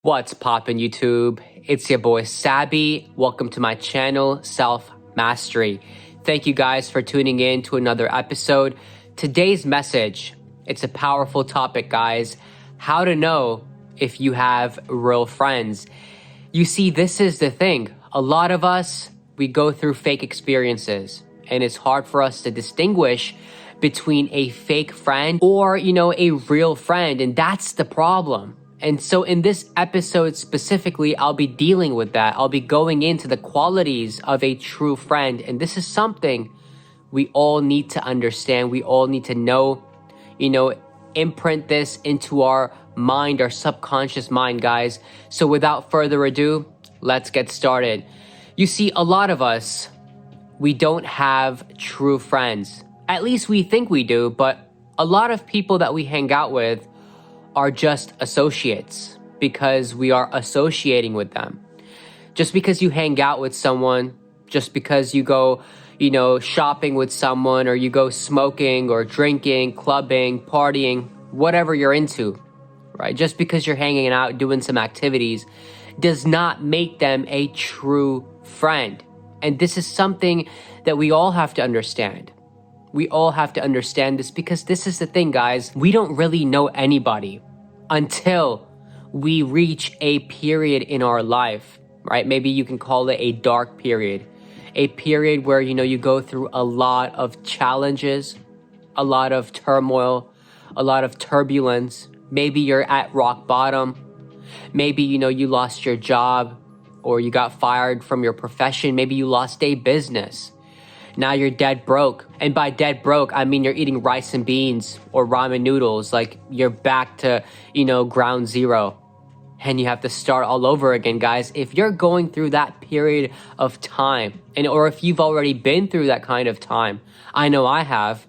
What's poppin' YouTube? It's your boy Sabby. Welcome to my channel, Self Mastery. Thank you guys for tuning in to another episode. Today's message, it's a powerful topic, guys. How to know if you have real friends. You see, this is the thing. A lot of us, we go through fake experiences, and it's hard for us to distinguish between a fake friend or, a real friend, and that's the problem. And so in this episode specifically, I'll be dealing with that. I'll be going into the qualities of a true friend. And this is something we all need to understand. We all need to know, imprint this into our mind, our subconscious mind, guys. So without further ado, let's get started. You see, a lot of us, we don't have true friends. At least we think we do, but a lot of people that we hang out with are just associates because we are associating with them. Just because you hang out with someone, just because you go, shopping with someone, or you go smoking or drinking, clubbing, partying, whatever you're into, right? Just because you're hanging out, doing some activities, does not make them a true friend. And this is something that we all have to understand. We all have to understand this because this is the thing, guys. We don't really know anybody until we reach a period in our life, right? Maybe you can call it a dark period. A period where, you go through a lot of challenges, a lot of turmoil, a lot of turbulence. Maybe you're at rock bottom. Maybe, you lost your job or you got fired from your profession. Maybe you lost a business. Now you're dead broke. And by dead broke, I mean you're eating rice and beans or ramen noodles. Like you're back to, ground zero. And you have to start all over again, guys. If you're going through that period of time, or if you've already been through that kind of time, I know I have.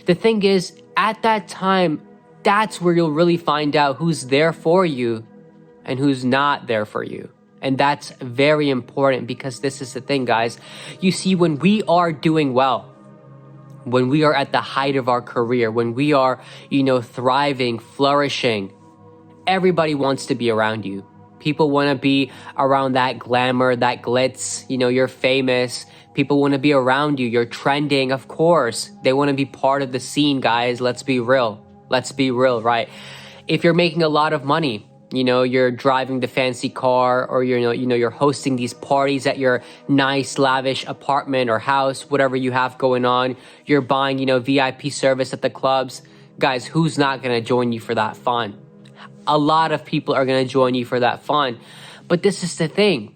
The thing is, at that time, that's where you'll really find out who's there for you and who's not there for you. And that's very important because this is the thing, guys. You see, when we are doing well, when we are at the height of our career, when we are, thriving, flourishing, everybody wants to be around you. People want to be around that glamour, that glitz. You're famous. People want to be around you. You're trending, of course. They want to be part of the scene, guys. Let's be real. Let's be real, right? If you're making a lot of money, you're driving the fancy car, or you're hosting these parties at your nice, lavish apartment or house, whatever you have going on. You're buying, VIP service at the clubs. Guys, who's not going to join you for that fun? A lot of people are going to join you for that fun. But this is the thing.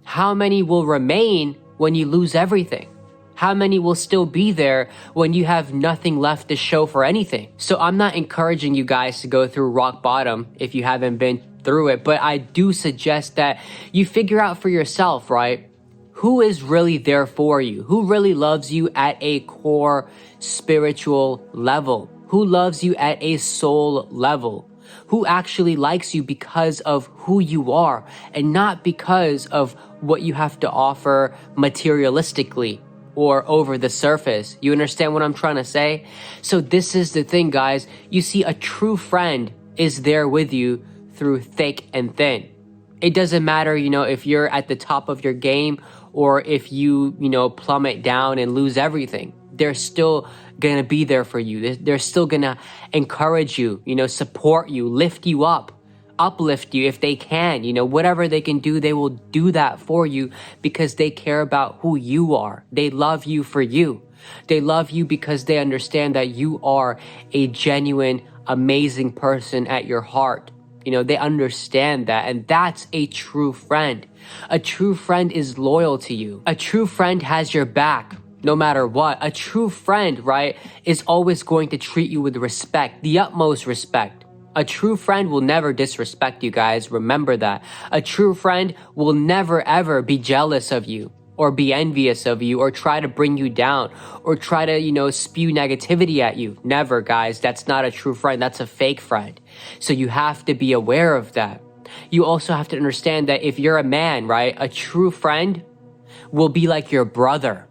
How many will remain when you lose everything? How many will still be there when you have nothing left to show for anything? So I'm not encouraging you guys to go through rock bottom if you haven't been through it, but I do suggest that you figure out for yourself, right? Who is really there for you? Who really loves you at a core spiritual level? Who loves you at a soul level? Who actually likes you because of who you are and not because of what you have to offer materialistically or over the surface? You understand what I'm trying to say? So this is the thing, guys. You see, a true friend is there with you through thick and thin. It doesn't matter, if you're at the top of your game or if you, plummet down and lose everything. They're still gonna be there for you. They're still gonna encourage you, support you, lift you up, uplift you if they can. Whatever they can do, they will do that for you because they care about who you are. They love you for you. They love you because they understand that you are a genuine, amazing person at your heart. They understand that, and that's a true friend. A true friend is loyal to you. A true friend has your back no matter what. A true friend, right, is always going to treat you with respect, the utmost respect. A true friend will never disrespect you, guys. Remember that. A true friend will never, ever be jealous of you or be envious of you or try to bring you down or try to, spew negativity at you. Never, guys. That's not a true friend. That's a fake friend. So you have to be aware of that. You also have to understand that if you're a man, right, a true friend will be like your brother.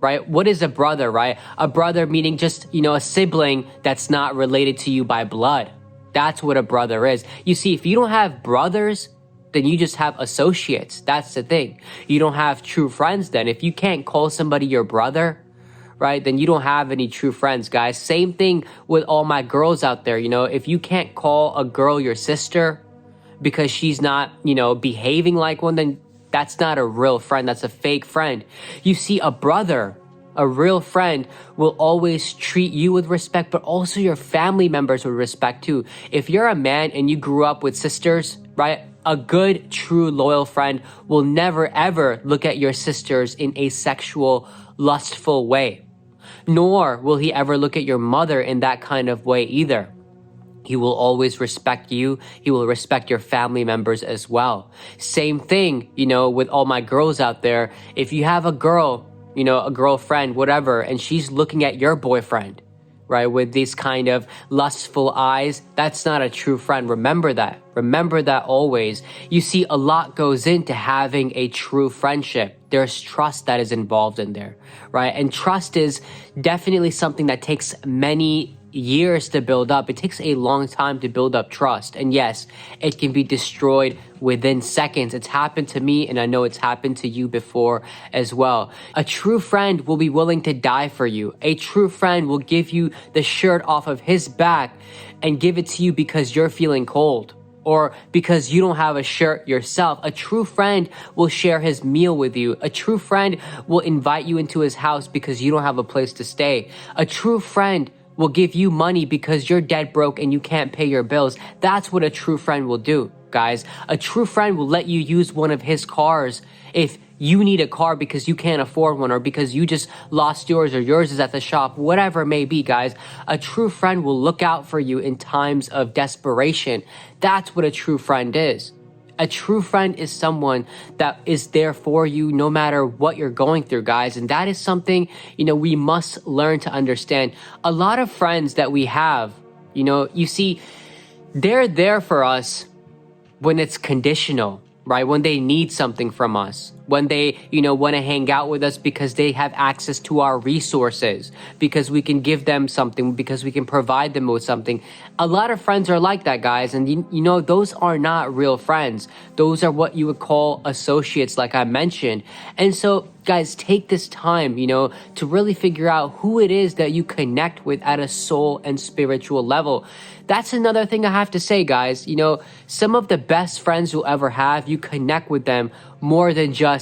Right? What is a brother, right? A brother meaning just, a sibling that's not related to you by blood. That's what a brother is. You see, if you don't have brothers, then you just have associates. That's the thing. You don't have true friends then. If you can't call somebody your brother, right, then you don't have any true friends, guys. Same thing with all my girls out there. If you can't call a girl your sister because she's not, behaving like one, then that's not a real friend. That's a fake friend. You see, a brother, a real friend, will always treat you with respect, but also your family members with respect too. If you're a man and you grew up with sisters, right, a good, true, loyal friend will never, ever look at your sisters in a sexual, lustful way. Nor will he ever look at your mother in that kind of way either. He will always respect you. He will respect your family members as well. Same thing, with all my girls out there. If you have a girl, a girlfriend, whatever, and she's looking at your boyfriend, right, with these kind of lustful eyes, that's not a true friend. Remember that. Remember that always. You see, a lot goes into having a true friendship. There's trust that is involved in there, right? And trust is definitely something that takes many years to build up. It takes a long time to build up trust. And yes, it can be destroyed within seconds. It's happened to me, and I know it's happened to you before as well. A true friend will be willing to die for you. A true friend will give you the shirt off of his back and give it to you because you're feeling cold, or because you don't have a shirt yourself. A true friend will share his meal with you. A true friend will invite you into his house because you don't have a place to stay. A true friend will give you money because you're dead broke and you can't pay your bills. That's what a true friend will do, guys. A true friend will let you use one of his cars if you need a car because you can't afford one, or because you just lost yours, or yours is at the shop, whatever it may be, guys. A true friend will look out for you in times of desperation. That's what a true friend is. A true friend is someone that is there for you no matter what you're going through, guys. And that is something, we must learn to understand. A lot of friends that we have, you see, they're there for us when it's conditional, right? When they need something from us, when they, want to hang out with us because they have access to our resources, because we can give them something, because we can provide them with something. A lot of friends are like that, guys. And those are not real friends. Those are what you would call associates, like I mentioned. And so, guys, take this time, to really figure out who it is that you connect with at a soul and spiritual level. That's another thing I have to say, guys. Some of the best friends you'll ever have, you connect with them more than just,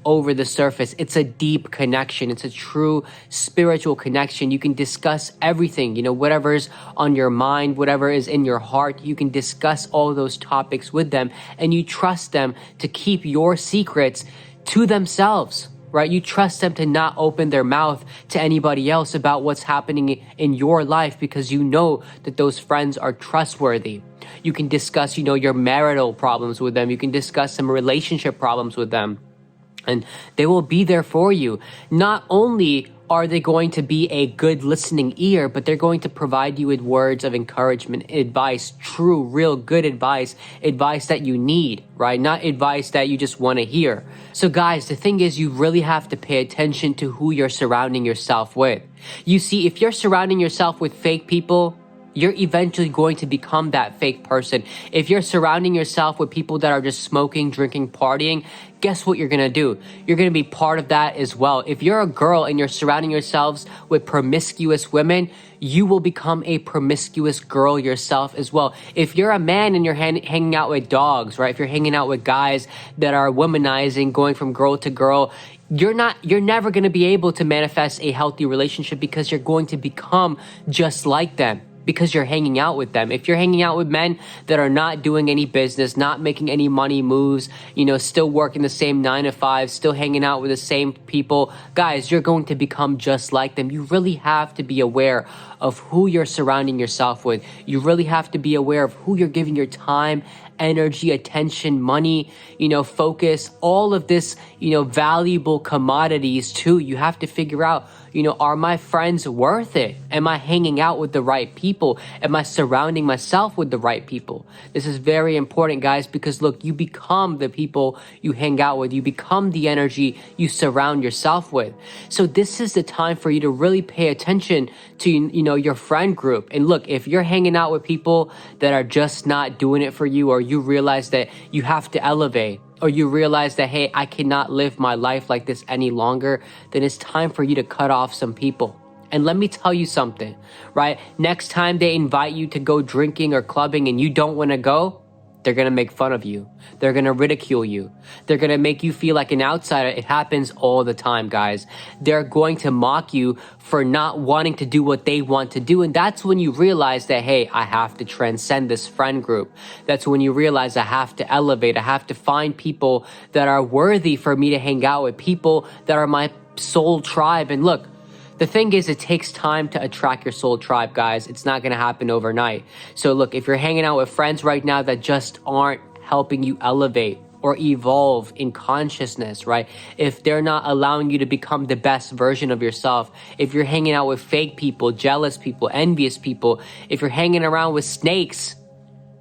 over the surface. It's a deep connection. It's a true spiritual connection. You can discuss everything, whatever's on your mind, whatever is in your heart. You can discuss all those topics with them, and you trust them to keep your secrets to themselves, right? You trust them to not open their mouth to anybody else about what's happening in your life, because you know that those friends are trustworthy. You can discuss, your marital problems with them. You can discuss some relationship problems with them, and they will be there for you. Not only are they going to be a good listening ear, but they're going to provide you with words of encouragement, advice, true, real good advice that you need, right? Not advice that you just want to hear. So guys, the thing is, you really have to pay attention to who you're surrounding yourself with. You see, if you're surrounding yourself with fake people, you're eventually going to become that fake person. If you're surrounding yourself with people that are just smoking, drinking, partying, guess what you're going to do? You're going to be part of that as well. If you're a girl and you're surrounding yourselves with promiscuous women, you will become a promiscuous girl yourself as well. If you're a man and you're hanging out with dogs, right? If you're hanging out with guys that are womanizing, going from girl to girl, you're never going to be able to manifest a healthy relationship, because you're going to become just like them, because you're hanging out with them. If you're hanging out with men that are not doing any business, not making any money moves, still working the same 9 to 5, still hanging out with the same people, guys, you're going to become just like them. You really have to be aware of who you're surrounding yourself with. You really have to be aware of who you're giving your time, energy, attention, money, focus, all of this, valuable commodities too. You have to figure out, are my friends worth it? Am I hanging out with the right people? Am I surrounding myself with the right people? This is very important, guys, because look, you become the people you hang out with. You become the energy you surround yourself with. So this is the time for you to really pay attention to, your friend group. And look, if you're hanging out with people that are just not doing it for you, or you realize that you have to elevate, or you realize that, hey, I cannot live my life like this any longer, then it's time for you to cut off some people. And let me tell you something, right? Next time they invite you to go drinking or clubbing and you don't want to go, they're going to make fun of you. They're going to ridicule you. They're going to make you feel like an outsider. It happens all the time, guys. They're going to mock you for not wanting to do what they want to do. And that's when you realize that, hey, I have to transcend this friend group. That's when you realize I have to elevate. I have to find people that are worthy for me to hang out with, people that are my soul tribe. And look, the thing is, it takes time to attract your soul tribe, guys. It's not going to happen overnight. So look, if you're hanging out with friends right now that just aren't helping you elevate or evolve in consciousness, right? If they're not allowing you to become the best version of yourself, if you're hanging out with fake people, jealous people, envious people, if you're hanging around with snakes,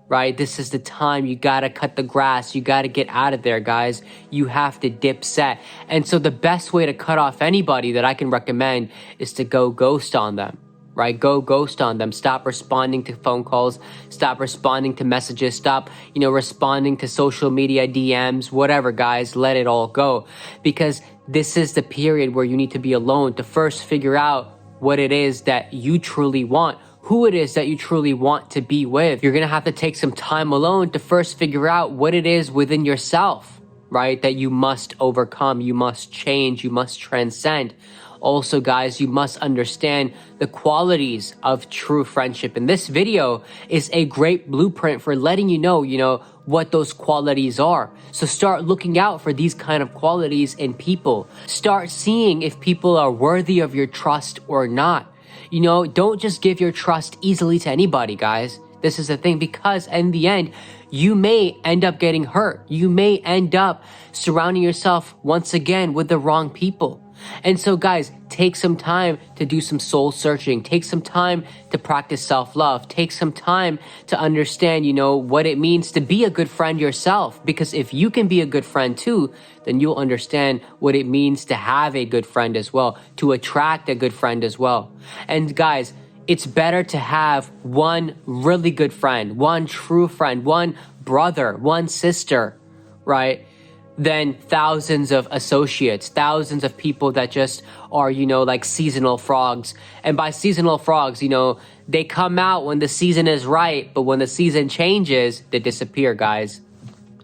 right? This is the time you gotta cut the grass. You gotta get out of there, guys. You have to dip set. And so the best way to cut off anybody that I can recommend is to go ghost on them, right? Go ghost on them. Stop responding to phone calls. Stop responding to messages. Stop, responding to social media DMs, whatever, guys. Let it all go. Because this is the period where you need to be alone to first figure out what it is that you truly want, who it is that you truly want to be with. You're going to have to take some time alone to first figure out what it is within yourself, right? That you must overcome, you must change, you must transcend. Also, guys, you must understand the qualities of true friendship. And this video is a great blueprint for letting you know, what those qualities are. So start looking out for these kind of qualities in people. Start seeing if people are worthy of your trust or not. Don't just give your trust easily to anybody, guys. This is the thing, because in the end, you may end up getting hurt. You may end up surrounding yourself once again with the wrong people. And so, guys, take some time to do some soul searching. Take some time to practice self-love. Take some time to understand, what it means to be a good friend yourself. Because if you can be a good friend too, then you'll understand what it means to have a good friend as well, to attract a good friend as well. And guys, it's better to have one really good friend, one true friend, one brother, one sister, right? Than thousands of associates, thousands of people that just are, like seasonal frogs. And by seasonal frogs, they come out when the season is right, but when the season changes, they disappear, guys.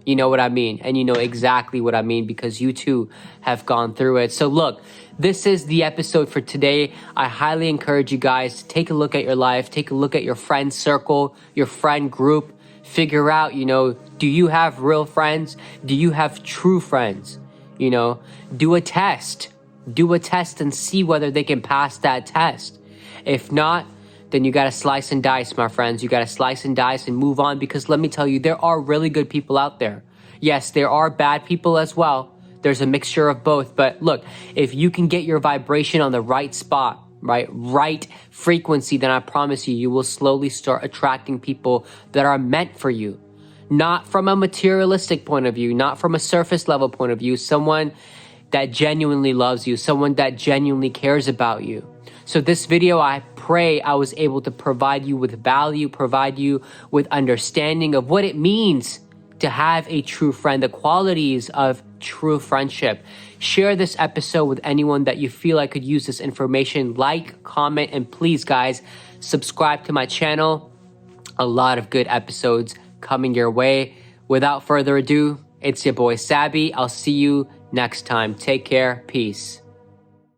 You know what I mean? And you know exactly what I mean, because you too have gone through it. So look, this is the episode for today. I highly encourage you guys to take a look at your life, take a look at your friend circle, your friend group. Figure out, do you have real friends? Do you have true friends? Do a test. Do a test and see whether they can pass that test. If not, then you got to slice and dice, my friends. You got to slice and dice and move on, because let me tell you, there are really good people out there. Yes, there are bad people as well. There's a mixture of both. But look, if you can get your vibration on the right spot, right frequency, then I promise you will slowly start attracting people that are meant for you. Not from a materialistic point of view, not from a surface level point of view, someone that genuinely loves you, someone that genuinely cares about you. So this video, I pray I was able to provide you with value, provide you with understanding of what it means to have a true friend, the qualities of true friendship. Share this episode with anyone that you feel like could use this information. Like, comment, and please, guys, subscribe to my channel. A lot of good episodes coming your way. Without further ado, it's your boy Sabby. I'll see you next time. Take care. Peace.